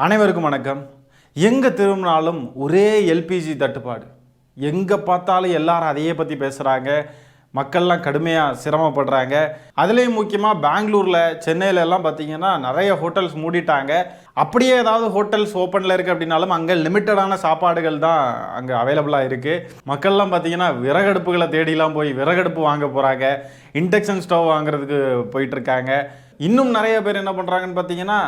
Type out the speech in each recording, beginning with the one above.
அனைவருக்கும் வணக்கம். எங்கே திரும்பினாலும் ஒரே எல்பிஜி தட்டுப்பாடு. எங்கே பார்த்தாலும் எல்லாரும் அதையே பற்றி பேசுகிறாங்க. மக்கள்லாம் கடுமையாக சிரமப்படுறாங்க. அதுலேயும் முக்கியமாக பெங்களூரில், சென்னையில எல்லாம் பார்த்தீங்கன்னா நிறைய ஹோட்டல்ஸ் மூடிட்டாங்க. அப்படியே ஏதாவது ஹோட்டல்ஸ் ஓப்பனில் இருக்குது அப்படின்னாலும் அங்கே லிமிட்டடான சாப்பாடுகள் தான் அங்கே அவைலபிளாக இருக்குது. மக்கள்லாம் பார்த்தீங்கன்னா விறகடுப்புகளை தேடிலாம் போய் விறகடுப்பு வாங்க போகிறாங்க. இண்டக்ஷன் ஸ்டவ் வாங்குறதுக்கு போயிட்டுருக்காங்க. இன்னும் நிறைய பேர் என்ன பண்ணுறாங்கன்னு பார்த்தீங்கன்னா,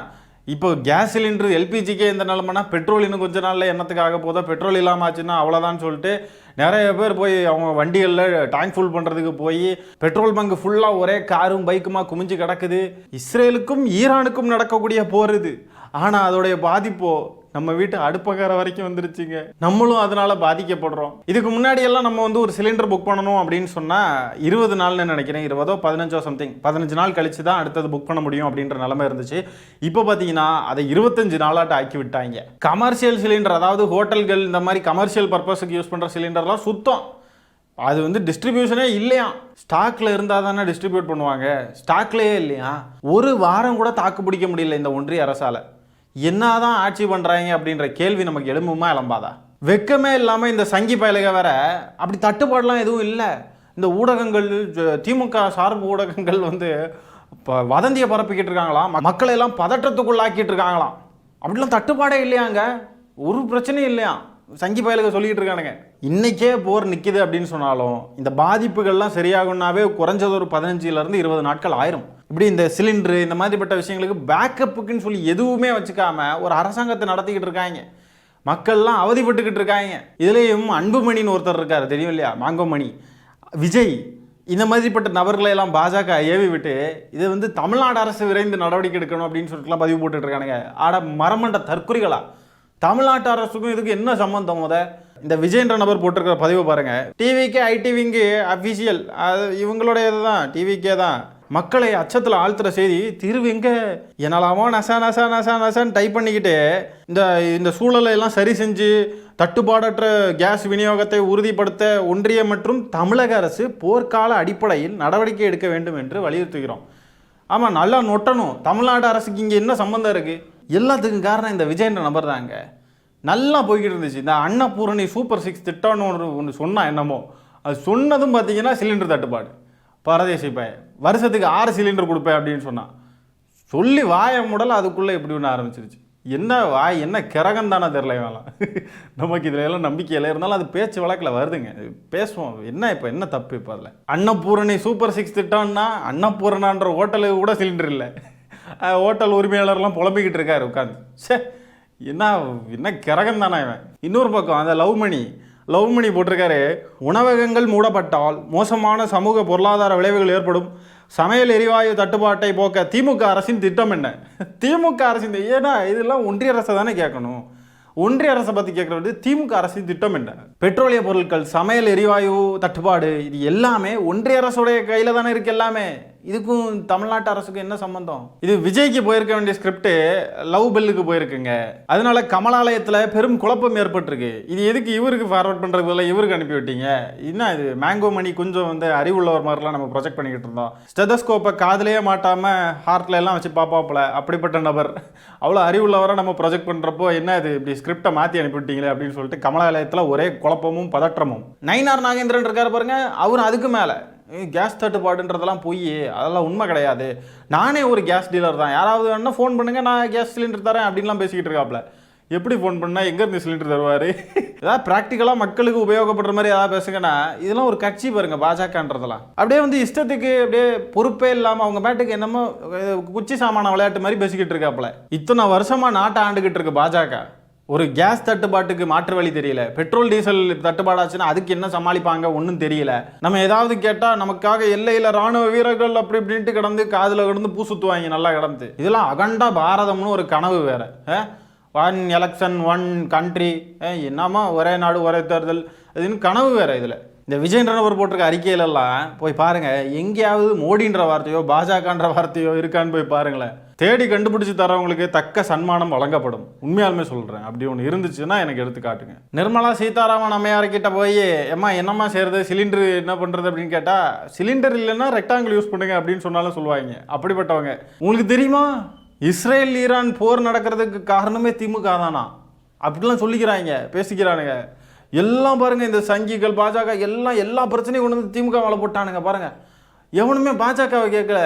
இப்போ கேஸ் சிலிண்டர் எல்பிஜிக்கே இந்த நிலமைனா பெட்ரோல் இன்னும் கொஞ்ச நாளில் என்னத்துக்கு ஆக போதோ, பெட்ரோல் இல்லாமல் ஆச்சுன்னா அவ்வளோதான் சொல்லிட்டு நிறைய பேர் போய் அவங்க வண்டிகளில் டேங்க் ஃபுல் பண்ணுறதுக்கு போய் பெட்ரோல் பங்கு ஃபுல்லாக ஒரே காரும் பைக்குமா குமிஞ்சு கிடக்குது. இஸ்ரேலுக்கும் ஈரானுக்கும் நடக்கக்கூடிய போர் இது. ஆனால் அதோடைய பாதிப்போ நம்ம வீட்டு அடுப்பக்கார வரைக்கும் வந்துருச்சுங்க. நம்மளும் அதனால பாதிக்கப்படுறோம். இதுக்கு முன்னாடி எல்லாம் நம்ம ஒரு சிலிண்டர் புக் பண்ணணும் அப்படின்னு சொன்னால் 20 நாள்னு நினைக்கிறேன், 20 15 சம்திங் 15 நாள் கழிச்சு தான் அடுத்தது புக் பண்ண முடியும் அப்படின்ற நிலைமை இருந்துச்சு. இப்போ பார்த்தீங்கன்னா அதை 25 நாளாட்ட ஆக்கி விட்டாங்க. கமர்ஷியல் சிலிண்டர், அதாவது ஹோட்டல்கள் இந்த மாதிரி கமர்ஷியல் பர்பஸுக்கு யூஸ் பண்ணுற சிலிண்டர்லாம் சுத்தம் அது டிஸ்ட்ரிபியூஷனே இல்லையா. ஸ்டாக்ல இருந்தால் தானே டிஸ்ட்ரிபியூட் பண்ணுவாங்க. ஸ்டாக்லேயே இல்லையா. ஒரு வாரம் கூட தாக்கு பிடிக்க முடியல இந்த ஒன்றிய அரசால். என்னதான் ஆட்சி பண்ணுறாங்க அப்படின்ற கேள்வி நமக்கு எழும்புமா எழும்பாதா? வெக்கமே இல்லாமல் இந்த சங்கி பயலுக வேற அப்படி தட்டுப்பாடெலாம் எதுவும் இல்லை. இந்த ஊடகங்கள், திமுக சார்பு ஊடகங்கள் இப்போ வதந்தியை பரப்பிக்கிட்டு இருக்காங்களாம். மக்களை எல்லாம் பதற்றத்துக்குள்ளாக்கிட்டு இருக்காங்களாம். அப்படிலாம் தட்டுப்பாடே இல்லையாங்க, ஒரு பிரச்சனையும் இல்லையா. சங்கி பயலுக சொல்லிக்கிட்டு இருக்கானுங்க. இன்றைக்கே போர் நிற்கிது அப்படின்னு சொன்னாலும் இந்த பாதிப்புகள்லாம் சரியாகும்னாவே குறைஞ்சது ஒரு 15 20 நாட்கள் ஆயிரும். இப்படி இந்த சிலிண்டரு இந்த மாதிரிப்பட்ட விஷயங்களுக்கு பேக்கப்புக்குன்னு சொல்லி எதுவுமே வச்சுக்காம ஒரு அரசாங்கத்தை நடத்திக்கிட்டு இருக்காங்க. மக்கள்லாம் அவதிப்பட்டுக்கிட்டு இருக்காங்க. இதுலேயும் அன்புமணின்னு ஒருத்தர் இருக்கார், தெரியும் இல்லையா, மாங்கோமணி, விஜய், இந்த மாதிரிப்பட்ட நபர்களை எல்லாம் பாஜக ஏவி விட்டு இது தமிழ்நாடு அரசு விரைந்து நடவடிக்கை எடுக்கணும் அப்படின்னு சொல்லிட்டுலாம் பதிவு போட்டுட்டு இருக்கானுங்க. ஆட மரமண்ட தற்குறிகளா? தமிழ்நாட்டு அரசுக்கும் இதுக்கு என்ன சம்பந்தம்? இந்த விஜய்ன்ற நபர் போட்டிருக்கிற பதிவு பாருங்க. டிவிக்கு ஐடிவிங்கு அஃபிஷியல், அது இவங்களுடைய இதுதான், டிவிக்கே தான். மக்களை அச்சத்தில் ஆழ்த்துற செய்தி தீர்வு எங்கே? என்னலாமோ நசா நசா நசா நசான்னு டைப் பண்ணிக்கிட்டு இந்த சூழலை எல்லாம் சரி செஞ்சு தட்டுப்பாடற்ற கேஸ் விநியோகத்தை உறுதிப்படுத்த ஒன்றிய மற்றும் தமிழக அரசு போர்க்கால அடிப்படையில் நடவடிக்கை எடுக்க வேண்டும் என்று வலியுறுத்துகிறோம். ஆமாம், நல்லா நொட்டணும். தமிழ்நாடு அரசுக்கு இங்கே என்ன சம்பந்தம் இருக்குது? எல்லாத்துக்கும் காரணம் இந்த விஜய்ன்ற நபர் தாங்க. நல்லா போய்கிட்டு இருந்துச்சு. இந்த அன்னபூரணி சூப்பர் 6 திட்டம்னு ஒன்று சொன்னால் என்னமோ, அது சொன்னதும் பார்த்தீங்கன்னா சிலிண்டர் தட்டுப்பாடு. பரதேசி பையன் வருஷத்துக்கு 6 சிலிண்டர் கொடுப்பேன் அப்படின்னு சொன்னான். சொல்லி வாய முடல அதுக்குள்ளே எப்படி ஒன்று ஆரம்பிச்சிருச்சு. என்ன வாய், என்ன கிறகம் தானே தெரில வேணாம். நமக்கு இதில் எல்லாம் நம்பிக்கையில் இருந்தாலும் அது பேச்சு வழக்கில் வருதுங்க, பேசுவோம். என்ன இப்போ என்ன தப்பு? இப்போ அதில் அன்னபூரணி சூப்பர் 6 திட்டம்னா அன்னபூரணான்ற ஹோட்டலுக்கு கூட சிலிண்டர் இல்லை. ஹோட்டல் உரிமையாளர்லாம் புலம்பிக்கிட்டு இருக்காரு உட்காந்து. சே, என்ன கிறகம் தானே இவன். இன்னொரு பக்கம் அந்த லவ் மணி போட்டிருக்காரு. உணவகங்கள் மூடப்பட்டால் மோசமான சமூக பொருளாதார விளைவுகள் ஏற்படும். சமையல் எரிவாயு தட்டுப்பாட்டை போக்க திமுக அரசின் திட்டம் என்ன? திமுக அரசின் ஏன்னா இதெல்லாம் ஒன்றிய அரசை தானே கேட்கணும். ஒன்றிய அரசை பற்றி கேட்குறது திமுக அரசின் திட்டம் என்ன? பெட்ரோலிய பொருட்கள், சமையல் எரிவாயு தட்டுப்பாடு, இது எல்லாமே ஒன்றிய அரசுடைய கையில் தானே இருக்குது. எல்லாமே இதுக்கும் தமிழ்நாட்டு அரசுக்கும் என்ன சம்பந்தம்? இது விஜய்க்கு போயிருக்க வேண்டிய ஸ்கிரிப்ட் லவ் பெல்லுக்கு போயிருக்குங்க. அதனால கமலாலயத்தில் பெரும் குழப்பம் ஏற்பட்டிருக்கு. இது எதுக்கு இவருக்கு ஃபார்வர்ட் பண்ணுறதுக்கு பதிலாக இவருக்கு அனுப்பி விட்டீங்க? என்ன இது மேங்கோ மணி கொஞ்சம் அறிவுள்ளவர் மாதிரிலாம் நம்ம ப்ரொஜெக்ட் பண்ணிக்கிட்டு இருந்தோம். ஸ்டெதஸ்கோப்பை காதலையே மாட்டாமல் ஹார்ட்ல எல்லாம் வச்சு பாப்பாப்பில் அப்படிப்பட்ட நபர் அவ்வளோ அறிவுள்ளவரை நம்ம ப்ரொஜெக்ட் பண்ணுறப்போ என்ன இது இப்படி ஸ்கிரிப்டை மாற்றி அனுப்பிவிட்டீங்களே அப்படின்னு சொல்லிட்டு கமலாலயத்தில் ஒரே குழப்பமும் பதற்றமும். நயினார் நாகேந்திரன் இருக்கார் பாருங்க, அவர் அதுக்கு மேலே கேஸ் தட்டுப்பாடுன்றதெல்லாம் போய் அதெல்லாம் உண்மை கிடையாது, நானே ஒரு கேஸ் டீலர் தான், யாராவது வேணா ஃபோன் பண்ணுங்க, நான் கேஸ் சிலிண்டர் தரேன் அப்படின்லாம் பேசிக்கிட்டு இருக்காப்புல. எப்படி ஃபோன் பண்ணால் எங்கேருந்து சிலிண்டர் தருவார்? ஏதாவது ப்ராக்டிக்கலாக மக்களுக்கு உபயோகப்படுற மாதிரி ஏதாவது பேசுங்கன்னா இதெல்லாம் ஒரு கட்சி பாருங்க, பாஜகன்றதெல்லாம் அப்படியே இஷ்டத்துக்கு அப்படியே பொறுப்பே இல்லாமல் அவங்க பேட்டுக்கு என்னமோ குச்சி சாமான விளையாட்டு மாதிரி பேசிக்கிட்டு இருக்காப்புல. இத்தனை வருஷமாக நாட்டை ஆண்டுகிட்டு இருக்கு பாஜக. ஒரு கேஸ் தட்டுப்பாட்டுக்கு மாற்று வழி தெரியல. பெட்ரோல் டீசல் தட்டுப்பாடாச்சுன்னா அதுக்கு என்ன சமாளிப்பாங்க ஒன்றும் தெரியல. நம்ம ஏதாவது கேட்டால் நமக்காக எல்லையில் ராணுவ வீரர்கள் அப்படி இப்படின்ட்டு கிடந்து காதில் கிடந்து பூ சுற்றுவாங்க நல்லா கிடந்து. இதெல்லாம் அகண்டா பாரதம்னு ஒரு கனவு வேற. 1 எலெக்ஷன் 1 கண்ட்ரி, என்னமா ஒரே நாடு ஒரே தேர்தல், அதுன்னு கனவு வேற. இதில் இந்த விஜயன்றவர் போட்டிருக்க அறிக்கையிலெல்லாம் போய் பாருங்க, எங்கேயாவது மோடின்ற வார்த்தையோ பாஜகன்ற வார்த்தையோ இருக்கான்னு போய் பாருங்களேன். தேடி கண்டுபிடிச்சி தரவங்களுக்கு தக்க சன்மானம் வழங்கப்படும். உண்மையாலுமே சொல்கிறேன், அப்படி ஒன்று இருந்துச்சுன்னா எனக்கு எடுத்து காட்டுங்க. நிர்மலா சீதாராமன் அம்மையார்கிட்ட போய் எம்மா என்னம்மா செய்கிறது, சிலிண்டர் என்ன பண்ணுறது அப்படின்னு கேட்டால், சிலிண்டர் இல்லைன்னா ரெக்டாங்கிள் யூஸ் பண்ணுங்க அப்படின்னு சொன்னாலும் சொல்லுவாங்க. அப்படிப்பட்டவங்க உங்களுக்கு தெரியுமா இஸ்ரேல் ஈரான் போர் நடக்கிறதுக்கு காரணமே திமுக தானா அப்படிலாம் சொல்லிக்கிறாங்க, பேசிக்கிறானுங்க. எல்லாம் பாருங்கள், இந்த சங்கிகள் பாஜக எல்லா பிரச்சனையும் கொண்டு வந்து திமுக மேலே போட்டானுங்க பாருங்கள். எவனுமே பாஜகவை கேட்கல.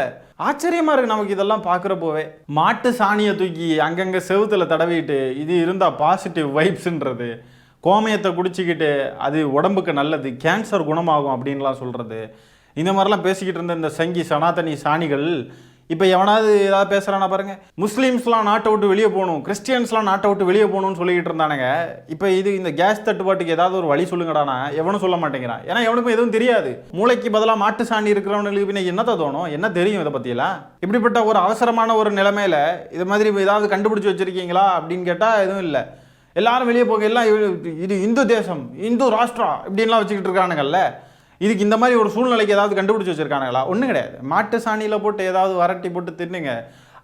ஆச்சரியமாக இருக்குது நமக்கு இதெல்லாம் பார்க்குறப்போவே. மாட்டு சாணியை தூக்கி அங்கங்கே செவுத்தில் தடவிட்டு இது இருந்தால் பாசிட்டிவ் வைப்ஸுன்றது, கோமயத்தை குடிச்சிக்கிட்டு அது உடம்புக்கு நல்லது, கேன்சர் குணமாகும் அப்படின்லாம் சொல்கிறது, இந்த மாதிரிலாம் பேசிக்கிட்டு இருந்த இந்த சங்கி சனாதனி சாணிகள் இப்போ எவனாவது ஏதாவது பேசுகிறானா பாருங்க. முஸ்லீம்ஸ்லாம் நாட்டை விட்டு வெளியே போகணும், கிறிஸ்டியன்ஸ்லாம் நாட்டை விட்டு வெளியே போகணும்னு சொல்லிக்கிட்டு இருந்தானுங்க. இப்போ இந்த கேஸ் தட்டுப்பாட்டுக்கு ஏதாவது ஒரு வழி சொல்லுங்கடானா எவனும் சொல்ல மாட்டேங்கிறான். ஏன்னா எவனுக்கும் எதுவும் தெரியாது. மூளைக்கு பதிலாக மாட்டு சாணி இருக்கிறவனுக்கு பின்ன என்னத்தை தோணும், என்ன தெரியும் இதை பற்றியெல்லாம்? இப்படிப்பட்ட ஒரு அவசரமான ஒரு நிலைமையில இது மாதிரி ஏதாவது கண்டுபிடிச்சி வச்சுருக்கீங்களா அப்படின்னு கேட்டால் எதுவும் இல்லை. எல்லாரும் வெளியே போக, எல்லாம் இது இந்து தேசம், இந்து ராஷ்டிரா இப்படின்லாம் வச்சுக்கிட்டு இருக்கானுங்கல்ல. இதுக்கு இந்த மாதிரி ஒரு சூழ்நிலைக்கு ஏதாவது கண்டுபிடிச்சி வச்சுருக்கானுங்களா? ஒன்றும் கிடையாது. மாட்டு சாணியில் போட்டு ஏதாவது வரட்டி போட்டு தின்னுங்க,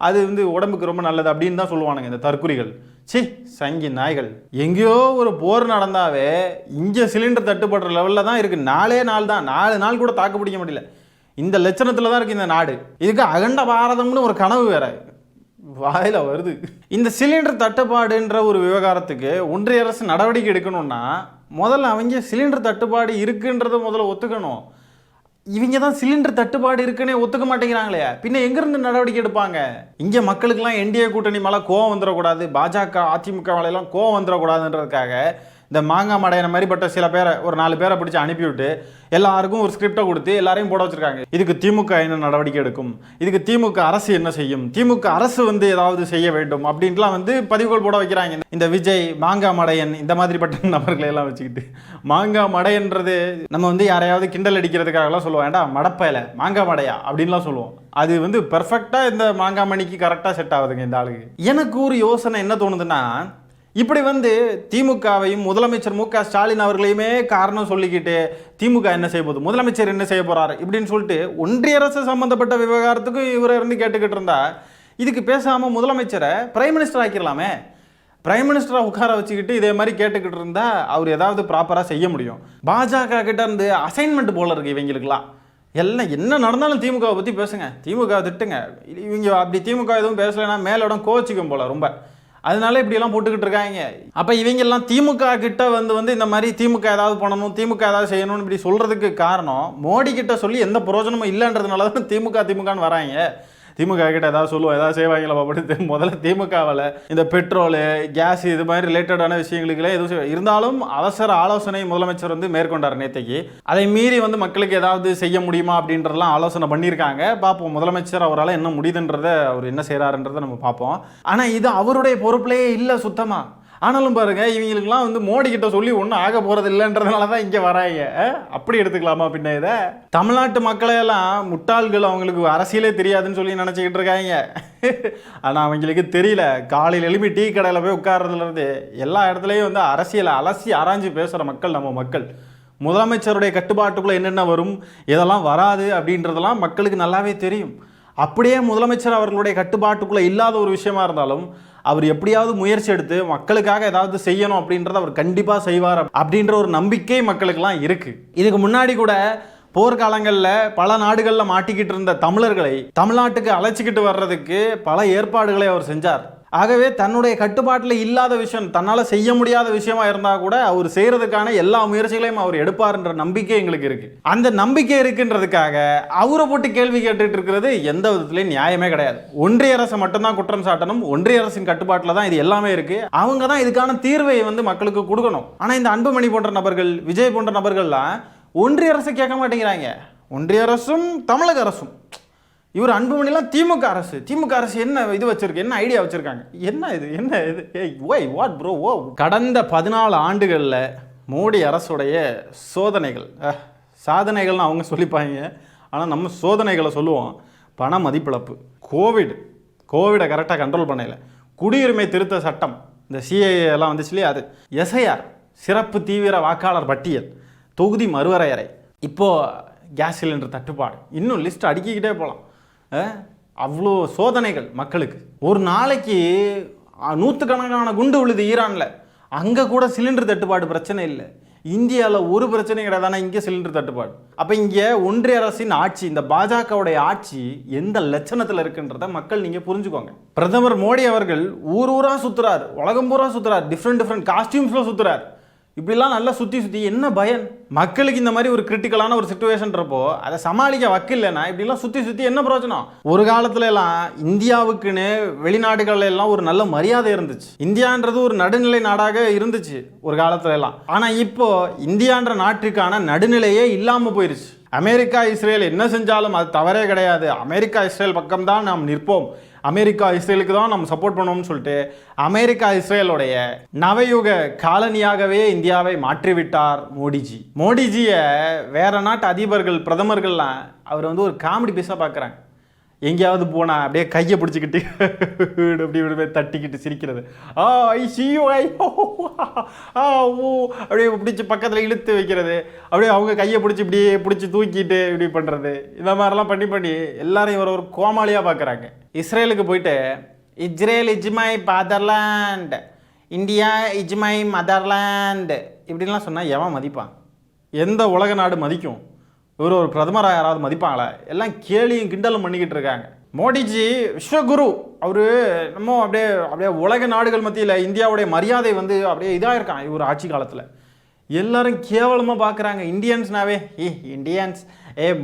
அது உடம்புக்கு ரொம்ப நல்லது அப்படின்னு தான் சொல்லுவானுங்க இந்த தற்குறிகள். சங்கி நாய்கள். எங்கேயோ ஒரு போர் நடந்தாவே இங்கே சிலிண்டர் தட்டுப்படுற லெவலில் தான் இருக்குது. 4 நாள் தான், 4 நாள் கூட தாக்கு பிடிக்க முடியல. இந்த லட்சணத்தில் தான் இருக்குது இந்த நாடு. இதுக்கு அகண்ட பாரதம்னு ஒரு கனவு வேற வாயில வருது. இந்த சிலிண்டர் தட்டுப்பாடுன்ற ஒரு விவகாரத்துக்கு ஒன்றிய அரசு நடவடிக்கை எடுக்கணும்னா முதல்ல அவங்க சிலிண்டர் தட்டுப்பாடு இருக்குன்றதை முதல்ல ஒத்துக்கணும். இவங்க தான் சிலிண்டர் தட்டுப்பாடு இருக்குன்னே ஒத்துக்க மாட்டேங்கிறாங்களே, பின்ன எங்கேருந்து நடவடிக்கை எடுப்பாங்க? இங்கே மக்களுக்கெல்லாம் என்டிஏ கூட்டணி மேலே கோவம் வந்துடக்கூடாது, பாஜக அதிமுக மேலாம் கோவம் வந்துடக்கூடாதுன்றதுக்காக இந்த மாங்காய் மடையின மாதிரிப்பட்ட சில பேரை, ஒரு 4 பேரை பிடிச்சி அனுப்பிவிட்டு எல்லாருக்கும் ஒரு ஸ்கிரிப்டை கொடுத்து எல்லாரையும் போட வச்சிருக்காங்க. இதுக்கு திமுக என்ன நடவடிக்கை எடுக்கும், இதுக்கு திமுக அரசு என்ன செய்யும், திமுக அரசு ஏதாவது செய்ய வேண்டும் அப்படின்ட்டுலாம் பதிவுகள் போட வைக்கிறாங்க. இந்த விஜய் மாங்காய் மடையன் இந்த மாதிரிப்பட்ட நபர்களை எல்லாம் வச்சுக்கிட்டு, மாங்காய் மடையன்றது நம்ம யாரையாவது கிண்டல் அடிக்கிறதுக்காகலாம் சொல்லுவோம், ஏண்டா மடப்பையில மாங்காய் மடையா அப்படின்லாம் சொல்லுவோம். அது பெர்ஃபெக்டாக இந்த மாங்காய் மணிக்கு கரெக்டாக செட் ஆகுதுங்க இந்த ஆளுக்கு. எனக்கு ஒரு யோசனை என்ன தோணுதுன்னா, இப்படி திமுகவையும் முதலமைச்சர் மு க ஸ்டாலின் அவர்களையுமே காரணம் சொல்லிக்கிட்டு திமுக என்ன செய்ய போகுது, முதலமைச்சர் என்ன செய்ய போறாரு இப்படின்னு சொல்லிட்டு ஒன்றிய அரசு சம்பந்தப்பட்ட விவகாரத்துக்கும் இவரை கேட்டுக்கிட்டு இருந்தா, இதுக்கு பேசாம முதலமைச்சரை பிரைம் மினிஸ்டர் ஆக்கிடலாமே. பிரைம் மினிஸ்டரை உட்கார வச்சுக்கிட்டு இதே மாதிரி கேட்டுக்கிட்டு இருந்தா அவர் ஏதாவது ப்ராப்பராக செய்ய முடியும். பாஜக கிட்ட இருந்து அசைன்மெண்ட் போல இருக்கு இவங்களுக்குலாம். எல்லாம் என்ன நடந்தாலும் திமுகவை பற்றி பேசுங்க, திமுக திட்டுங்க. இவங்க அப்படி திமுக எதுவும் பேசலைன்னா மேலிடம் கோச்சிக்கும் போல ரொம்ப, அதனால இப்படியெல்லாம் போட்டுக்கிட்டு இருக்காங்க. அப்போ இவங்கெல்லாம் திமுக கிட்ட இந்த மாதிரி திமுக ஏதாவது பண்ணணும், திமுக ஏதாவது செய்யணும்னு இப்படி சொல்கிறதுக்கு காரணம் மோடி கிட்ட சொல்லி எந்த பிரயோஜனமும் இல்லைன்றதுனால தான் திமுகன்னு வராங்க. திமுக கிட்ட ஏதாவது சொல்லுவோம், ஏதாவது செய்வாங்களா அப்படின்னு முதல்ல திமுகவில் இந்த பெட்ரோலு கேஸ் இது மாதிரி ரிலேட்டடான விஷயங்களுக்குலாம் எதுவும் இருந்தாலும் அவசர ஆலோசனை முதலமைச்சர் மேற்கொண்டார் நேற்றைக்கு. அதை மீறி மக்களுக்கு ஏதாவது செய்ய முடியுமா அப்படின்றதெல்லாம் ஆலோசனை பண்ணியிருக்காங்க. பார்ப்போம் முதலமைச்சர் அவரால் என்ன முடியுதுன்றதை, அவர் என்ன செய்கிறாருன்றதை நம்ம பார்ப்போம். ஆனால் இது அவருடைய பொறுப்புலேயே இல்லை சுத்தமாக. ஆனாலும் பாருங்க, இவங்களுக்குலாம் மோடி கிட்ட சொல்லி ஒன்றும் ஆக போகிறது இல்லைன்றதுனால தான் இங்கே வராங்க. அப்படி எடுத்துக்கலாமா பின்ன இதை? தமிழ்நாட்டு மக்களையெல்லாம் முட்டாள்கள், அவங்களுக்கு அரசியலே தெரியாதுன்னு சொல்லி நினச்சிக்கிட்டு இருக்காங்க. ஆனால் அவங்களுக்கு தெரியல, காலையில் எழுப்பி டீ கடையில் போய் உட்கார்றதுலேருந்து எல்லா இடத்துலையும் அரசியலை அலசி ஆராய்ஞ்சு பேசுகிற மக்கள் நம்ம மக்கள். முதலமைச்சருடைய கட்டுப்பாட்டுக்குள்ளே என்னென்ன வரும், இதெல்லாம் வராது அப்படின்றதெல்லாம் மக்களுக்கு நல்லாவே தெரியும். அப்படியே முதலமைச்சர் அவர்களுடைய கட்டுப்பாட்டுக்குள்ளே இல்லாத ஒரு விஷயமா இருந்தாலும் அவர் எப்படியாவது முயற்சி எடுத்து மக்களுக்காக ஏதாவது செய்யணும் அப்படின்றத அவர் கண்டிப்பாக செய்வார் அப்படின்ற ஒரு நம்பிக்கை மக்களுக்கெல்லாம் இருக்குது. இதுக்கு முன்னாடி கூட போர்க்காலங்களில் பல நாடுகளில் மாட்டிக்கிட்டு இருந்த தமிழர்களை தமிழ்நாட்டுக்கு அழைச்சிக்கிட்டு வர்றதுக்கு பல ஏற்பாடுகளை அவர் செஞ்சார். ஆகவே தன்னுடைய கட்டுப்பாட்டில் இல்லாத விஷயம், தன்னால் செய்ய முடியாத விஷயமா இருந்தால் கூட அவர் செய்கிறதுக்கான எல்லா முயற்சிகளையும் அவர் எடுப்பார்ன்ற நம்பிக்கை எங்களுக்கு இருக்குது. அந்த நம்பிக்கை இருக்குன்றதுக்காக அவரை போட்டு கேள்வி கேட்டுட்டு இருக்கிறது எந்த விதத்துலையும் நியாயமே கிடையாது. ஒன்றிய அரசு மட்டும்தான் குற்றம் சாட்டணும். ஒன்றிய அரசின் கட்டுப்பாட்டில் தான் இது எல்லாமே இருக்குது. அவங்க தான் இதுக்கான தீர்வை மக்களுக்கு கொடுக்கணும். ஆனால் இந்த அன்புமணி போன்ற நபர்கள், விஜய் போன்ற நபர்கள்லாம் ஒன்றிய அரசு கேட்க மாட்டேங்கிறாங்க. ஒன்றிய அரசும் தமிழக அரசும், இவர் அன்புமணிலாம் திமுக அரசு என்ன இது வச்சிருக்கு, என்ன ஐடியா வச்சிருக்காங்க, என்ன இது ஒய் வாட் ப்ரோ? ஓ, கடந்த 14 ஆண்டுகளில் மோடி அரசுடைய சோதனைகள், சாதனைகள்னு அவங்க சொல்லிப்பாங்க, ஆனால் நம்ம சோதனைகளை சொல்லுவோம். பண மதிப்பிழப்பு, கோவிடை கரெக்டாக கண்ட்ரோல் பண்ணல, குடியுரிமை திருத்த சட்டம், இந்த சிஏஏ எல்லாம் வந்துச்சு இல்லையா, அது எஸ்ஐஆர் சிறப்பு தீவிர வாக்காளர் பட்டியல், தொகுதி மறுவரையறை, இப்போது கேஸ் சிலிண்டர் தட்டுப்பாடு, இன்னும் லிஸ்ட் அடுக்கிக்கிட்டே போகலாம். அவ்வளோ சோதனைகள் மக்களுக்கு. ஒரு நாளைக்கு 100 கணக்கான குண்டு விழுது ஈரானில், அங்கே கூட சிலிண்டர் தட்டுப்பாடு பிரச்சனை இல்லை. இந்தியாவில் ஒரு பிரச்சனையும் கிடையாது, ஆனால் இங்கே சிலிண்டர் தட்டுப்பாடு. அப்போ இங்கே ஒன்றிய அரசின் ஆட்சி, இந்த பாஜகவுடைய ஆட்சி எந்த லட்சணத்தில் இருக்குன்றத மக்கள் நீங்கள் புரிஞ்சுக்கோங்க. பிரதமர் மோடி அவர்கள் ஊராக சுற்றுறார், உலகம் பூரா சுற்றுறார், டிஃப்ரெண்ட் காஸ்டியூம்ஸில் சுற்றுறார். இப்படிலாம் நல்லா சுற்றி என்ன பயன்? மக்களுக்கு இந்த மாதிரி ஒரு கிரிட்டிக்கலான ஒரு சிச்சுவேஷன்றப்போ அதை சமாளிக்க வக்கில்லைன்னா இப்படிலாம் சுற்றி என்ன பிரயோஜனம்? ஒரு காலத்துல எல்லாம் இந்தியாவுக்குன்னு வெளிநாடுகள் எல்லாம் ஒரு நல்ல மரியாதை இருந்துச்சு. இந்தியான்றது ஒரு நடுநிலை நாடாக இருந்துச்சு ஒரு காலத்துல எல்லாம். ஆனா இப்போ இந்தியான்ற நாட்டுக்கான நடுநிலையே இல்லாம போயிருச்சு. அமெரிக்கா இஸ்ரேல் என்ன செஞ்சாலும் அது தவறே கிடையாது, அமெரிக்கா இஸ்ரேல் பக்கம்தான் நாம் நிற்போம், அமெரிக்கா இஸ்ரேலுக்கு தான் நம்ம சப்போர்ட் பண்ணுவோம்னு சொல்லிட்டு அமெரிக்கா இஸ்ரேலுடைய நவயுக காலனியாகவே இந்தியாவை மாற்றிவிட்டார் மோடிஜி. மோடிஜியை வேற நாட்டு அதிபர்கள் பிரதமர்கள்லாம் அவர் வந்து ஒரு காமெடி பீஸாக பார்க்குறாங்க. எங்கேயாவது போனால் அப்படியே கையை பிடிச்சிக்கிட்டு அப்படி தட்டிக்கிட்டு சிரிக்கிறது, ஐ சி யூ ஐ ஓ அப்படியே பிடிச்சி பக்கத்தில் இழுத்து வைக்கிறது, அப்படியே அவங்க கையை பிடிச்சி இப்படியே பிடிச்சி தூக்கிட்டு இப்படி பண்ணுறது, இந்த மாதிரிலாம் பண்ணி எல்லாரையும் ஒரு கோமாளியாக பார்க்குறாங்க. இஸ்ரேலுக்கு போயிட்டு Israel is my fatherland, India is my motherland இப்படின்லாம் சொன்னால் எவன் மதிப்பான்? எந்த உலக நாடு மதிக்கும்? இவர் ஒரு பிரதமராக யாராவது மதிப்பாங்களா? எல்லாம் கேலியும் கிண்டலும் பண்ணிக்கிட்டு இருக்காங்க. மோடிஜி விஸ்வகுரு, அவர் நம்ம அப்படியே உலக நாடுகள் மத்தியில் இந்தியாவுடைய மரியாதை வந்து அப்படியே இதாக இருக்கான் இவர் ஆட்சி காலத்தில். எல்லாரும் கேவலமாக பார்க்குறாங்க. இந்தியன்ஸ்னாவே Indians,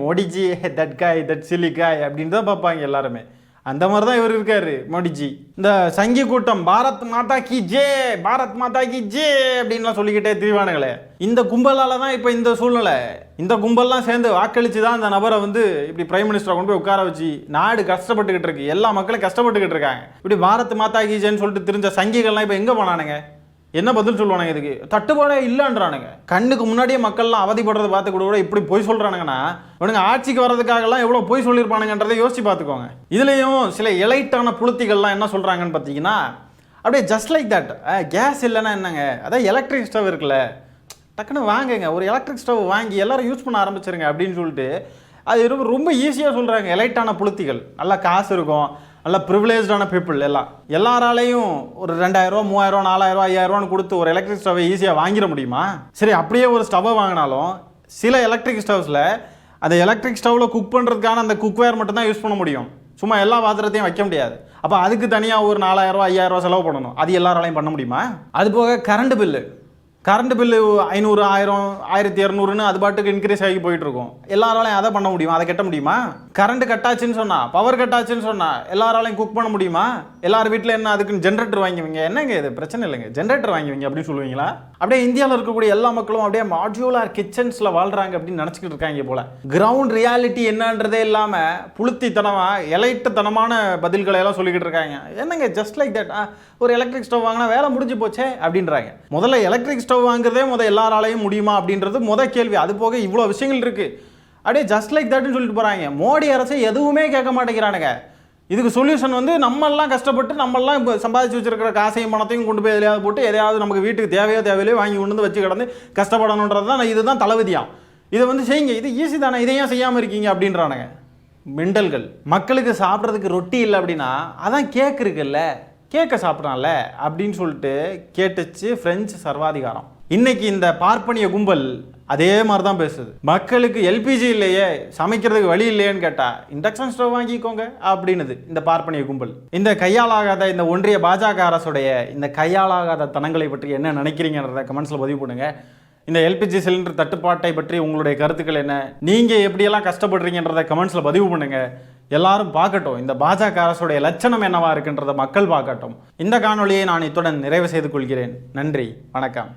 Modiji that guy that silly guy அப்படின்னு தான் பார்ப்பாங்க எல்லாருமே. அந்த மாதிரி தான் இவர் இருக்காரு மோடிஜி. இந்த சங்கி கூட்டம் பாரத் மாதா கி ஜே, பாரத் மாதா கி ஜே அப்படின்லாம் சொல்லிக்கிட்டே திரிவானுங்களே, இந்த கும்பலால் தான் இப்போ இந்த சூழ்நிலை. இந்த கும்பல்லாம் சேர்ந்து வாக்களித்து தான் அந்த நபரை வந்து இப்படி பிரைம் மினிஸ்டரை கொண்டு போய் உட்கார வச்சு நாடு கஷ்டப்பட்டுக்கிட்டு இருக்கு, எல்லா மக்களும் கஷ்டப்பட்டுக்கிட்டு இருக்காங்க. இப்படி பாரத் மாதா கி ஜேன்னு சொல்லிட்டு தெரிஞ்ச சங்கிகள்லாம் இப்போ எங்கே போனானுங்க? என்ன பதில் சொல்லுவானுங்க? இதுக்கு தட்டுப்பாடே இல்லைன்றானுங்க. கண்ணுக்கு முன்னாடியே மக்கள்லாம் அவதிப்படுறதை பார்த்து கூட இப்படி போய் சொல்கிறானுங்கன்னா இவனுங்க ஆட்சிக்கு வர்றதுக்காகலாம் எவ்வளோ போய் சொல்லியிருப்பானுங்கன்றதை யோசிச்சு பார்த்துக்கோங்க. இதுலேயும் சில எலைட்டான புளுத்திகள்லாம் என்ன சொல்கிறாங்கன்னு பார்த்தீங்கன்னா, அப்படியே ஜஸ்ட் லைக் தட், கேஸ் இல்லைன்னா என்னங்க, அதான் எலக்ட்ரிக் ஸ்டவ் இருக்குல்ல, டக்குன்னு வாங்குங்க, ஒரு எலக்ட்ரிக் ஸ்டவ் வாங்கி எல்லாரும் யூஸ் பண்ண ஆரம்பிச்சிருங்க அப்படின்னு சொல்லிட்டு அது ரொம்ப ஈஸியாக சொல்கிறாங்க. எலைட்டான புளுத்திகள், நல்லா காசு இருக்கும், நல்லா ப்ரிவிலேஜான பீப்புள் எல்லாராலையும் ஒரு 2000, 3000, 4000, 5000 கொடுத்து ஒரு எலக்ட்ரிக் ஸ்டவ்வை ஈஸியாக வாங்கிட முடியுமா? சரி, அப்படியே ஒரு ஸ்டவ்வை வாங்கினாலும் சில எலக்ட்ரிக் ஸ்டவ்ஸில் அந்த எலக்ட்ரிக் ஸ்டவ்வில் குக் பண்ணுறதுக்கான அந்த குக்வேர் மட்டும்தான் யூஸ் பண்ண முடியும், சும்மா எல்லா பாத்திரத்தையும் வைக்க முடியாது. அப்போ அதுக்கு தனியாக ஒரு 4000, 5000 செலவு பண்ணணும். அது எல்லாராலையும் பண்ண முடியுமா? அது போக கரண்ட் பில்லு 500, 1000, 1200ன்னு அது பாட்டுக்கு இன்க்ரீஸ் ஆகி போயிட்டு இருக்கும். எல்லாராலையும் அதை பண்ண முடியுமா? அதை கட்ட முடியுமா? கரண்ட் கட்டாச்சுன்னு சொன்னா, பவர் கட்டாச்சுன்னு சொன்னா எல்லாராலையும் குக் பண்ண முடியுமா? எல்லார் வீட்டில் என்ன அதுக்குன்னு ஜென்ரேட்டர் வாங்குவீங்க? என்னங்க இது பிரச்சனை இல்லைங்க, ஜென்ரேட்டர் வாங்குவீங்க அப்படின்னு சொல்லுவீங்களா? அப்படியே இந்தியாவில் இருக்கக்கூடிய எல்லா மக்களும் அப்படியே மாட்யூலர் கிச்சன்ஸில் வாழ்றாங்க அப்படின்னு நினச்சிக்கிட்டு இருக்காங்க போல. கிரவுண்ட் ரியாலிட்டி என்னன்றதே இல்லாமல் புளுத்தித்தனமாக எலைட்டுத்தனமான பதில்களை எல்லாம் சொல்லிக்கிட்டு இருக்காங்க. என்னங்க ஜஸ்ட் லைக் தட், ஒரு எலக்ட்ரிக் ஸ்டவ் வாங்கினா வேலை முடிஞ்சு போச்சே அப்படின்றாங்க. முதல்ல எலக்ட்ரிக் ஸ்டவ் வாங்குறதே எல்லாராலையும் முடியுமா அப்படின்றது கேள்வி. அது போக இவ்வளோ விஷயங்கள் இருக்கு. அப்படியே ஜஸ்ட் லைக் தட்னு சொல்லிட்டு போறாங்க. மோடி அரசு எதுவுமே கேட்க மாட்டேங்கிறானுங்க. இதுக்கு சொல்யூஷன் நம்மெல்லாம் கஷ்டப்பட்டு நம்மெல்லாம் இப்போ சம்பாதிச்சு வச்சிருக்கிற காசையும் பணத்தையும் கொண்டு போய் எதையாவது போட்டு எதையாவது நமக்கு வீட்டுக்கு தேவையில்லையோ வாங்கி கொண்டு வந்து வச்சு கிடந்து கஷ்டப்படணுன்றது தான் இதுதான் தளபதியாம். இதை செய்யுங்க, இது ஈஸி தானே, இதையும் செய்யாமல் இருக்கீங்க அப்படின்றானுங்க மெண்டல்கள். மக்களுக்கு சாப்பிட்றதுக்கு ரொட்டி இல்லை அப்படின்னா அதான் கேக் இருக்குல்ல, கேட்க சாப்பிட்றான்ல அப்படின்னு சொல்லிட்டு கேட்டுச்சு பிரெஞ்சு சர்வாதிகாரம். இன்னைக்கு இந்த பார்ப்பனிய கும்பல் அதே மாதிரி தான் பேசுது. மக்களுக்கு எல்பிஜி இல்லையே, சமைக்கிறதுக்கு வழி இல்லையேன்னு கேட்டா இண்டக்ஷன் ஸ்டவ் வாங்கிக்கோங்க அப்படின்னுது இந்த பார்ப்பனிய கும்பல். இந்த கையாளாகாத இந்த ஒன்றிய பாஜக அரசுடைய இந்த கையாளாகாத தனங்களை பற்றி என்ன நினைக்கிறீங்கன்றத கமெண்ட்ஸில் பதிவு பண்ணுங்க. இந்த எல்பிஜி சிலிண்டர் தட்டுப்பாட்டை பற்றி உங்களுடைய கருத்துக்கள் என்ன, நீங்கள் எப்படியெல்லாம் கஷ்டப்படுறீங்கன்றத கமெண்ட்ஸில் பதிவு பண்ணுங்க. எல்லாரும் பார்க்கட்டும் இந்த பாஜக அரசுடைய லட்சணம் என்னவா இருக்குன்றதை மக்கள் பார்க்கட்டும். இந்த காணொலியை நான் இத்துடன் நிறைவு செய்து கொள்கிறேன். நன்றி, வணக்கம்.